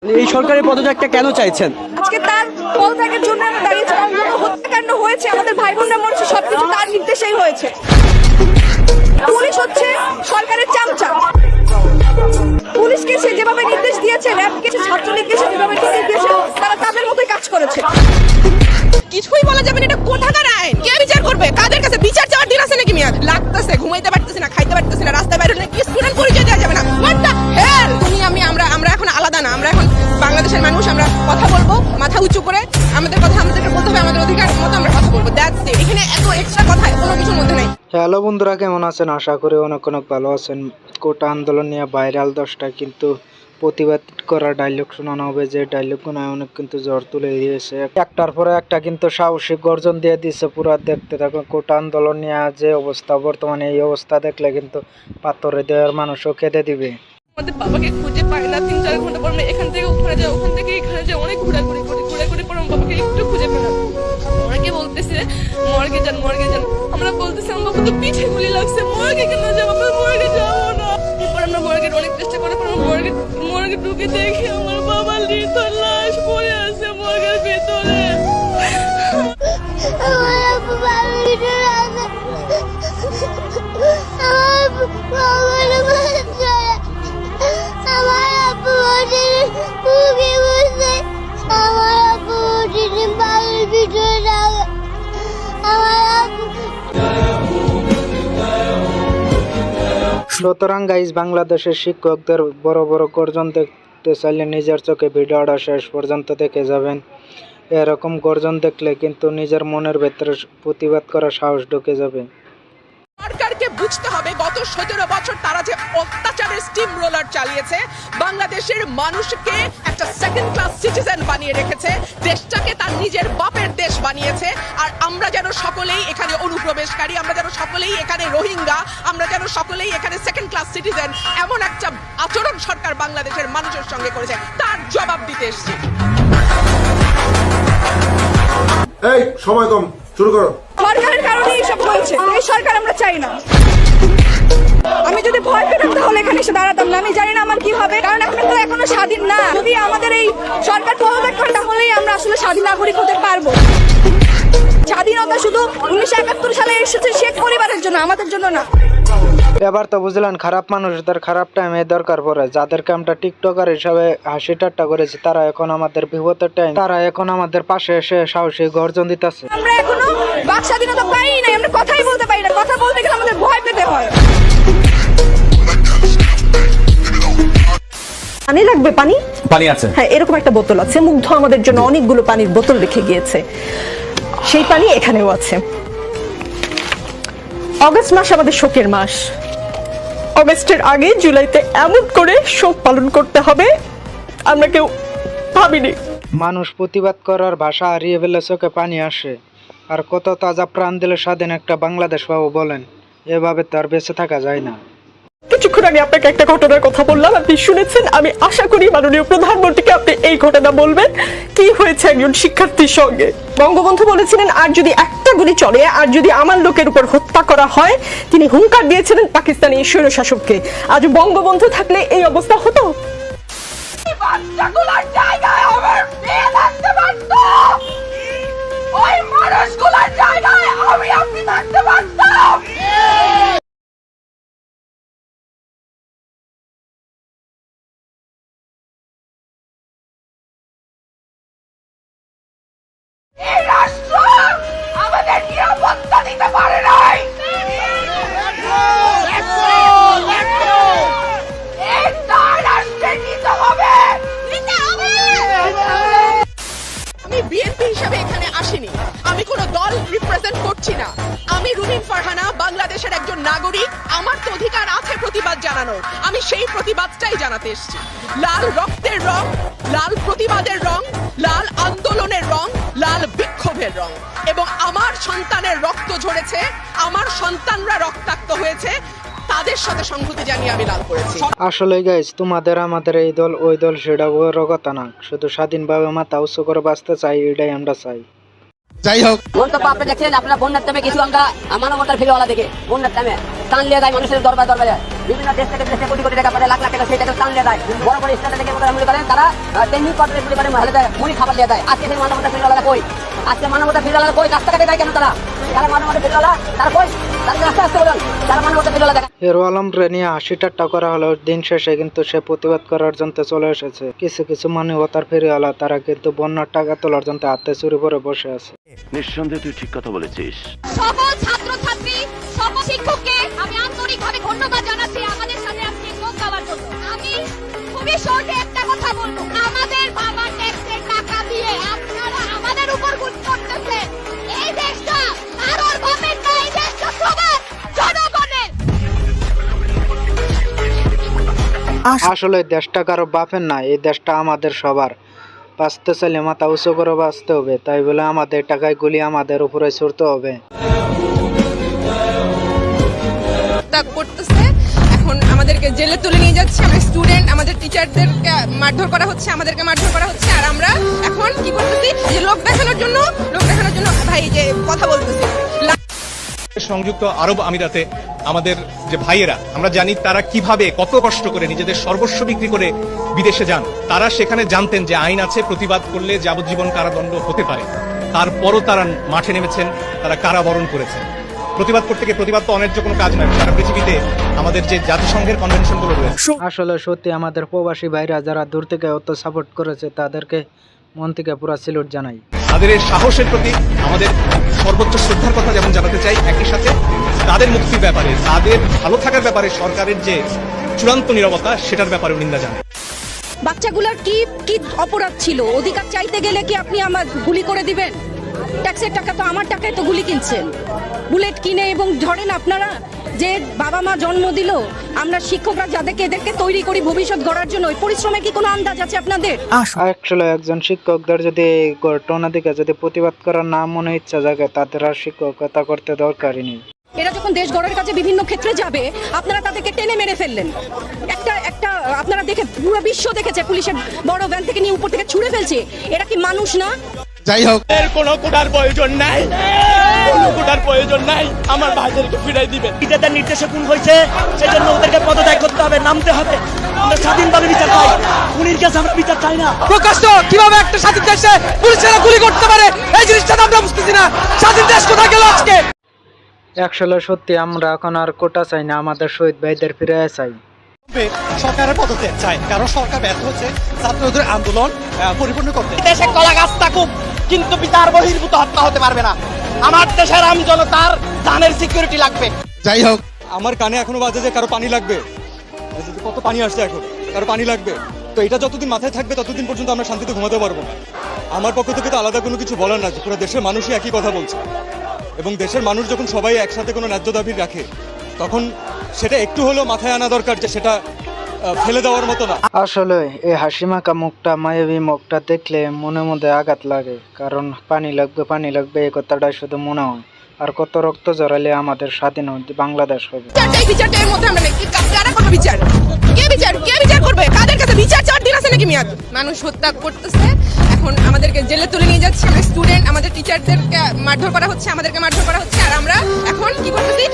এই সরকারের পদত্যাগটা কেন চাইছেন? আজকে তার পদত্যাগের জন্য আমরা দাঁড়িয়েছি, কারণ যত হত্যাকাণ্ড হয়েছে আমাদের ভাই বোনরা মরছে, সবকিছু তার নির্দেশেই হয়েছে। পুলিশ হচ্ছে সরকারের চামচা। পুলিশকে সে যেভাবে নির্দেশ দিয়েছে, র্যাবকে ছাত্রলীগকে সে যেভাবে নির্দেশ দিয়েছে, তারা তাদের মতোই কাজ করেছে। কিছুই বলা যাবে না, এটা কোথাকার আইন? কে বিচার করবে? কাদের কাছে বিচার চাওয়ার দিন আছে নাকি? মেয়াদ লাগতেছে, ঘুমাইতে পারতেছি না, খাইতে পারতেছি না, রাস্তায় বাইরে হলে কি স্টুডেন্ট পরিচয় দেওয়া যাবে না? What the hell? তুমি আমরা এখন আলাদা না, আমরা এখন বাংলাদেশের মানুষ। আমরা কথা বলবো মাথা উঁচু করে, আমাদের কথা আমাদেরকে বলতে হবে, আমাদের অধিকার মতো আমরা কথা বলবো। That's it. এখানে এত এক্সট্রা কথা কোনো কিছুর মধ্যে নেই। হ্যালো বন্ধুরা, কেমন আছেন? আশা করি অনেক অনেক ভালো আছেন। কোটা আন্দোলন নিয়ে ভাইরাল 10টা কিন্তু প্রতিবাদ করা ডায়লগ শোনানো হবে, যে ডায়লগগুলো অনেক কিন্তু জ্বর তুলে দিয়েছে। একটার পরে একটা কিন্তু সাহসিক গর্জন দিয়ে দিচ্ছে। পুরা দেখতে থাকো। কোটা আন্দোলন নিয়ে যে অবস্থা বর্তমানে, এই অবস্থা দেখলে কিন্তু পাথরে দেওয়ার মানুষও কেঁদে দিবে। আমাদের বাবাকে খুঁজে পাই না, 3-4 ঘন্টা পর আমরা এখান থেকে ওখানে যাই, ওখান থেকে এখানে যাই, অনেক ঘোরাঘুরি পর আমার বাবাকে একটু খুঁজে পেলাম। মর্গে বলতেছে মর্গে যান। আমরা বলতেছি আমার বাবা তো পিঠে গুলি লাগছে, মর্গে কেন যাবো? আমরা মর্গে যাবো না। এরপর আমরা মর্গের অনেক চেষ্টা করার পর মর্গে ঢুকে দেখি আমার বাবা মৃত লাশ পড়ে আছে মর্গের ভেতরে। সুতরাং গাইজ, বাংলাদেশের শিক্ষকদের বড় বড় গর্জন দেখতে চাইলে নিজের চোখে ভিডিওটা শেষ পর্যন্ত দেখে যাবেন। এরকম গর্জন দেখলে কিন্তু নিজের মনের ভেতরে প্রতিবাদ করার সাহস ঢুকে যাবে। সরকারকে বুঝতে হবে গত 17 বছর তারা যে অত্যাচারের স্টিম রোলার চালিয়েছে, বাংলাদেশের মানুষকে একটা সেকেন্ড ক্লাস সিটিজেন বানিয়ে রেখেছে, দেশটাকে তার নিজের বাপের দেশ বানিয়েছে। আর আমরা যেন সকলেই এখানে অনুপ্রবেশকারী, আমরা যেন সকলেই এখানে রোহিঙ্গা, আমরা যেন সকলেই এখানে সেকেন্ড ক্লাস সিটিজেন, এমন একটা আচরণ সরকার বাংলাদেশের মানুষের সঙ্গে করেছে, তার জবাব দিতে এসেছি। এই সময় কম, শুরু করো। সরকারের কারণে এইসব হয়েছে। এই সরকার আমরা চাই না। আমি যদি ভয় পেতাম তাহলে এখানে এসে দাঁড়াতাম না। আমি জানি না আমার কি হবে, কারণ আমরা তো এখনো স্বাধীন না। যদি আমাদের এই সরকার পদত্যাগ করে তাহলেই আমরা আসলে স্বাধীন নাগরিক হতে পারবো। স্বাধীনতা শুধু 1971 সালে এসেছে শেখ পরিবারের জন্য, আমাদের জন্য না। এবার তো বুঝলেন, খারাপ মানুষদের খারাপ টাইমে দরকার পড়ে। যাদেরকে আমরা টিকটকার হিসাবে হাসি ঠাট্টা করেছি, তারা এখন আমাদের বিপদের টাইম, তারা এখন আমাদের পাশে এসে সাহসী গর্জন দিতেছে। আমরা এখনো বাক স্বাধীনতা পাই নাই, আমরা কথাই বলতে পারি না। কথা বলতে গেলে আমাদের ভয় পেতে হয়। পানি লাগবে? পানি আছে, হ্যাঁ, এরকম একটা বোতল আছে। মুগ্ধ আমাদের জন্য অনেকগুলো পানির বোতল রেখে গিয়েছে, সেই পানি এখানেও আছে। অগস্ট মাস আমাদের শোকের মাস। অগস্টের আগে জুলাইতে এমন করে শোক পালন করতে হবে আমরা কেউ ভাবিনি। মানুষ প্রতিবাদ করার ভাষা হারিয়ে ফেলে, চোখে পানি আসে। আর কত তাজা প্রাণ দিলে স্বাধীন একটা বাংলাদেশ পাবো বলেন? এভাবে তো আর বেঁচে থাকা যায় না। কিছুক্ষণ আগে আপনাকে একটা ঘটনার কথা বললাম, আপনি শুনেছেন। আমি আশা করি মাননীয় প্রধানমন্ত্রীকে আপনি এই ঘটনা বলবেন, কি হয়েছে একজন শিক্ষার্থীর সঙ্গে। বঙ্গবন্ধু বলেছিলেন, আর যদি একটা গুলি চলে, আর যদি আমার লোকের উপর হত্যা করা হয়, তিনি হুঙ্কার দিয়েছিলেন পাকিস্তানি স্বৈরশাসককে। আজ বঙ্গবন্ধু থাকলে এই অবস্থা হতো? বাচ্চাগুলোর জায়গায় আমার মেয়ে থাকতে পারতো, ওই মানুষগুলোর জায়গায় আপনি থাকতে পারতাম। এই রাষ্ট্র আমাদের নিরাপত্তা দিতে পারে নাই। আমি বিএনপি হিসাবে এখানে আসিনি, আমি কোনো দল রিপ্রেজেন্ট করছি না। আমি রুমিন ফারহানা, বাংলাদেশের একজন নাগরিক। আমার তো অধিকার আছে প্রতিবাদ জানানোর, আমি সেই প্রতিবাদটাই জানাতে এসেছি। লাল রক্তের রং, লাল প্রতিবাদের রং, লাল আন্দোলনের রং, লাল বিক্ষোভের রং। এবং আমার সন্তানের রক্ত ঝরেছে, আমার সন্তানরা রক্তাক্ত হয়েছে, তাদের সাথে সংহতি জানিয়ে আমি লাল করেছি। আসলে গাইজ, তোমাদের আমাদের এই দল ওই দল সেটা বড় কথা না, শুধু স্বাধীনভাবে মাথা উঁচু করে বাঁচতে চাই, এটাই আমরা চাই। যাই হোক, মন্তব্য আপনি দেখছেন, আপনারা বন্যার টাইমে কিছু আমরা মানবতার ফিরওয়ালা দেখে বন্যার টাইমে টান লিয়ে দেয় মানুষের দরবারে বিভিন্ন দেশ থেকে দেশে কোটি কোটি টাকা পাঠায়, লাখ লাখ টাকা সেই টাকা টান লিয়ে দেয়। বড় বড় স্টেশন থেকে মনে করেন তারা টেকনিক কর্পোরেট মনে করেন মহিলাদের মুড়ি খাবার লিয়ে দেয়। আজকে সেই মানবতার ফিরওয়ালা কই? আজকে মানবতার ফিরওয়ালা কই? রাস্তাঘাটে দেয় কেন তারা? তারা মানবতার ফিরওয়ালা তারা কই? তাদের রাস্তা আসতে বলুন, তারা মানবতার ফিরওয়ালা দেখা। হিরো আলম রে নিয়ে 80 ঠাট্টা করা হলো, দিন শেষে কিন্তু সে প্রতিবাদ করার জন্য চলে এসেছে। কিছু কিছু মানবতার ফেরিওয়ালা তারা কিন্তু বন্যার টাকা তোলার জন্য হাতে চুরি করে বসে আছে। নিঃসন্দেহে তুই ঠিক কথা বলেছিস। সকল ছাত্রছাত্রী, সকল শিক্ষককে আমি আন্তরিকভাবে ধন্যবাদ জানাচ্ছি আমাদের সাথে আজকে যোগ দেওয়ার জন্য। আমি খুবই শর্টে একটা কথা বলবো, আমাদের বাবা ট্যাক্সের টাকা দিয়ে আপনারা আমাদের উপর গুণ করতেছেন। এই দেশটা কারোর বাপের না, এই দেশটা সবার জনগণের। আসলে দেশটা কারো বাপের না, এই দেশটা আমাদের সবার। বাঁচতে চাইলে মাথা উঁচু করে বাঁচতে হবে, তাই বলে আমাদের টাকায় গুলি আমাদের উপরে ছুড়তে হবে। করতেছে এখন আমাদেরকে জেলে তুলে নিয়ে যাচ্ছে, আমরা স্টুডেন্ট, আমাদের টিচারদেরকে মারধর করা হচ্ছে, আমাদেরকে মারধর করা হচ্ছে। আর আমরা এখন কি করতেছি, যে লোক দেখানোর জন্য ভাই যে কথা বলতেছি। সংযুক্ত আরব আমিরাতে আমাদের যে ভাইয়েরা, আমরা জানি তারা কিভাবে কত কষ্ট করে নিজেদের সর্বস্ব বিক্রি করে বিদেশে যান। তারা সেখানে জানতেন যে আইন আছে, প্রতিবাদ করলে যাবজ্জীবন কারাদণ্ড হতে পারে, তারপরও তারা মাঠে নেমেছেন, তারা কারাবরণ করেছেন। প্রতিবাদ করতে গিয়ে, প্রতিবাদ তো অন্যায্য কোনো কাজ নয়, সারা পৃথিবীতে আমাদের যে জাতিসংঘের কনভেনশনগুলো রয়েছে। আসলে সত্যি আমাদের প্রবাসী ভাইরা যারা দূর থেকে অত সাপোর্ট করেছে তাদেরকে মন থেকে পুরো স্যালুট জানাই। তাদের এই সাহসের প্রতি আমাদের সর্বোচ্চ শ্রদ্ধার কথা যেমন জানাতে চাই, একই সাথে তাদের মুক্তির ব্যাপারে, তাদের ভালো থাকার ব্যাপারে সরকারের যে চূড়ান্ত নীরবতা, সেটার ব্যাপারেও নিন্দা জানাই। বাচ্চাগুলোর কি কি অপরাধ ছিল? অধিকার চাইতে গেলে কি আপনি আমার গুলি করে দিবেন? ট্যাক্সের টাকা তো আমার টাকায় তো গুলি কিনছেন, বুলেট কিনে। এবং ধরেন আপনারা যে বাবা মা জন্ম দিল, আমরা শিক্ষকরা যাদেরকে এদেরকে তৈরি করি ভবিষ্যৎ গড়ার জন্য, ওই পরিশ্রমের কি কোনো আন্দাজ আছে আপনাদের? আসলে একজন শিক্ষকদের যদি ঘটনা দিকে যদি প্রতিবাদ করার না মনে ইচ্ছা জাগে, তাদের আর শিক্ষকতা করতে দরকারই নেই। এরা যখন দেশ গড়ার কাছে বিভিন্ন ক্ষেত্রে যাবে, আপনারা তাদেরকে টেনে মেরে ফেললেন। একটা আপনারা দেখে পুরো বিশ্ব দেখেছে, পুলিশের বড় ভ্যান থেকে নিয়ে উপর থেকে ছুঁড়ে ফেলছে। এরা কি মানুষ না? যাই হোক, এর কোনো কোটার প্রয়োজন নাই, কোনো কোটার প্রয়োজন নাই, আমার ভাইদেরকে ফিরাই দিবেন। নিজেদের নির্দেশে খুন হয়েছে, সেজন্য ওদেরকে পদত্যাগ করতে হবে, নামতে হবে। আমরা স্বাধীনভাবে বিচার চাই, খুনির কাছে আমরা বিচার চাই না। প্রকাশ্য কিভাবে একটা স্বাধীন দেশে পুলিশেরা গুলি করতে পারে, এই জিনিসটা তো আমরা বুঝতেছি না। স্বাধীন দেশ কোথায় গেল আজকে? আসলে সত্যি আমরা এখন আর কোটা চাই না, আমাদের শহীদ ভাইদের ফিরে চাই। সরকারের পদত্যাগ চাই, কারণ সরকার ব্যর্থ হচ্ছে ছাত্রদের আন্দোলন পরিপূর্ণ করতে। দেশে কলা গাছ থাকুক, কিন্তু বিচার বহির্ভূত হত্যা হতে পারবে না। আমার দেশের আমজনতার জানের সিকিউরিটি লাগবে। যাই হোক, আমার কানে এখনো বাজে যে কারো পানি লাগবে, কত পানি আসছে এখন, কারো পানি লাগবে। তো এটা যতদিন মাথায় থাকবে ততদিন পর্যন্ত আমরা শান্তিতে ঘুমাতে পারবো না। আমার পক্ষ থেকে তো আলাদা কোনো কিছু বলার না, পুরো দেশের মানুষই একই কথা বলছে। এবং দেশের মানুষ যখন সবাই একসাথে কোনো ন্যায্য দাবি রাখে, তখন সেটা একটু হলেও মাথায় আনা দরকার যে সেটা ফেলে দেওয়ার মতো না। আসলে এই হাসিমাখা মুখটা, মায়াবী মুখটা দেখলে মনের মধ্যে আঘাত লাগে, কারণ পানি লাগবে এই কথাটাই শুধু মনে হয়। আর কত রক্ত জড়ালে আমাদের স্বাধীন বাংলাদেশ হবে। বিচারটার মধ্যে আমরা নাকি কারা করবে বিচার? কে বিচার করবে? কাদের কাছে বিচার? 4 দিন আছে নাকি মেয়াদ? মানুষ হত্যা করতেছে, এখন আমাদেরকে জেলে তুলে নিয়ে যাচ্ছে, আমরা স্টুডেন্ট, আমাদের টিচারদেরকে মারধর করা হচ্ছে, আমাদেরকে মারধর করা হচ্ছে। আর আমরা এখন কি করতেছি,